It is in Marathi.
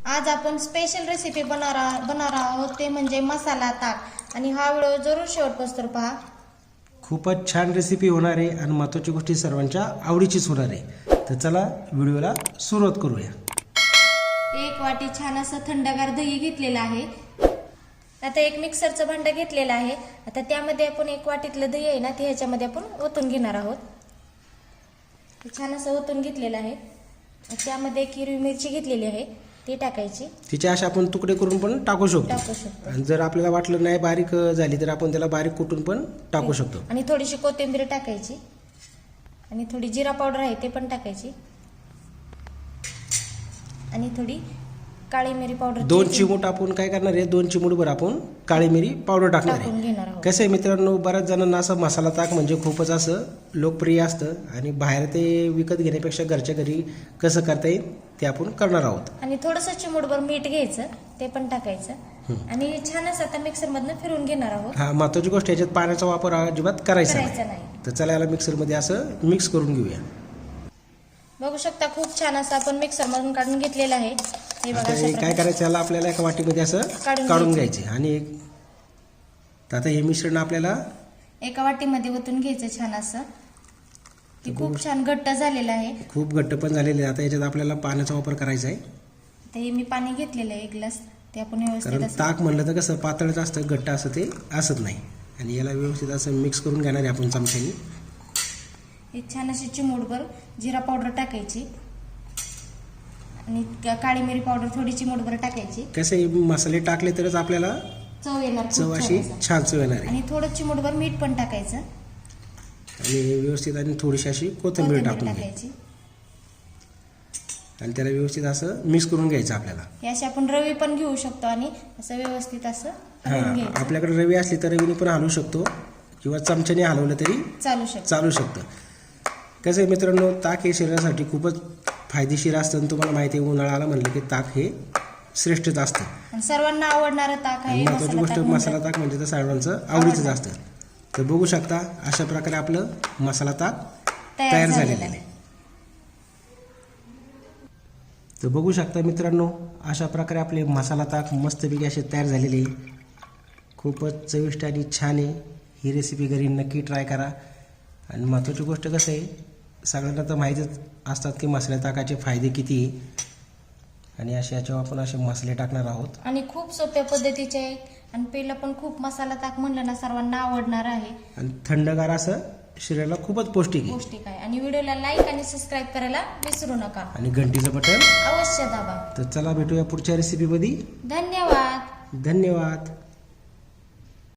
आज आपण स्पेशल रेसिपी बनवणार आहोत, ते म्हणजे मसाला ताक। आणि हा व्हिडिओ जरूर शेवटपर्यंत पहा। खूपच छान रेसिपी होणार आहे आणि महत्त्वाची गोष्टी सर्वांच्या आवडीचीच होणार आहे। तर चला व्हिडिओला सुरुवात करूया। एक वाटी छान असं थंडगार दही घेतलेलं आहे। आता एक मिक्सरचं भांडं घेतलेलं आहे। आता त्यामध्ये आपण एक वाटीतलं दही आहे ना, ते ह्याच्यामध्ये आपण ओतून घेणार आहोत। छान असं ओतून घेतलेलं आहे। त्यामध्ये एक हिरवी मिरची घेतलेली आहे, ती टाकायची। तिचे असे आपण तुकडे करून पण टाकू शकतो आणि जर आपल्याला वाटलं नाही बारीक झाली तर आपण त्याला बारीक कुटून पण टाकू शकतो। आणि थोडीशी कोथिंबीर टाकायची आणि थोडी जिरा पावडर आहे ते पण टाकायची आणि थोडी काळी मिरी पावडर। 2 चिमूट आपण काय करणार आहे, 2 चिमूटभर आपण काळी मिरी पावडर टाकणार आहे। कसं आहे मित्रांनो, बऱ्याच जणांना असं मसाला ताक म्हणजे खूपच असं लोकप्रिय असतं आणि बाहेर ते विकत घेण्यापेक्षा घरच्या घरी कसं करता येईल ते आपण करणार आहोत। आणि थोडंसं चिमूटभर मीठ घ्यायचं, ते पण टाकायचं आणि छान असं आता मिक्सर मधनं फिरवून घेणार आहोत। हा महत्त्वाची गोष्ट, याच्यात पाण्याचा वापर अजिबात करायचा नाही। तर चला याला मिक्सर मध्ये असं मिक्स करून घेऊया। बघू शकता खूप छान असं आपण मिक्सर मधून काढून घेतलेलं आहे। हे बघा, काय करायचं, याला आपल्याला एका वाटीमध्ये असं काढून घ्यायचे आणि आता हे मिश्रण आपल्याला एका वाटीमध्ये ओतून घ्यायचं छान असं। ते खूप छान घट्ट झालेलं आहे, खूप घट्ट पण झालेलं आहे। आता याच्यात आपल्याला पाण्याचा वापर करायचा आहे। ते मी पाणी घेतलेलं आहे 1 ग्लास, ते आपण कारण व्यवस्थित ताक म्हणलं तर कसं पातळच असतं, घट्ट असं ते असत नाही। आणि याला व्यवस्थित असं मिक्स करून घेणार आहे आपण चमच्याने। एक छान अशी चिमूटभर जिरा पावडर टाकायची आणि काळी मिरी पावडर थोडी चिमूटभर टाकायची। कसे मसाले टाकले तरच आपल्याला चव येणार, चव अशी छान चव येणार आहे। आणि थोडं चिमूटभर मीठ पण टाकायचं आणि व्यवस्थित आणि थोडीशी अशी कोथिंबीर टाकून टाकायची आणि त्याला व्यवस्थित असं मिक्स करून घ्यायचं आपल्याला। हे असे आपण रवी पण घेऊ शकतो आणि असं व्यवस्थित असं हलवून घ्यायचं। आपल्याकडे रवी असली तर रवीने पण हलवू शकतो किंवा चमच्याने हलवलं तरी चालू शकतं। कसं आहे मित्रांनो, ताक हे शरीरासाठी खूपच फायदेशीर असतं आणि तुम्हाला माहिती आहे उन्हाळा आला म्हणलं की ताक हे श्रेष्ठच असतं आणि सर्वांना आवडणारं ताक आहे। महत्त्वाची गोष्ट, मसाला ताक म्हणजे तर सर्वांचं आवडीचंच असतं। तर बघू शकता अशा प्रकारे आपलं मसाला ताक तयार झालेलं आहे। तर बघू शकता मित्रांनो, अशा प्रकारे आपले मसाला ताक मस्तपैकी असे तयार झालेले आहे। खूपच चविष्ट आणि छान आहे। ही रेसिपी घरी नक्की ट्राय करा। आणि महत्त्वाची गोष्ट कसं आहे, सगळ्यांना तर माहीतच असतात की मसाला ताकाचे फायदे किती आहे आणि याच्यावर आपण असे मसाले टाकणार आहोत आणि खूप सोप्या पद्धतीचे आहे आणि पहिलं पण खूप मसाला ताक म्हणलं ना सर्वांना आवडणार आहे आणि थंडगार असं शरीराला खूपच पौष्टिक आहे। आणि व्हिडिओला लाईक आणि सबस्क्राईब करायला विसरू नका आणि घंटीचं बटन अवश्य दाबा। तर चला भेटूया पुढच्या रेसिपीमध्ये। धन्यवाद। धन्यवाद।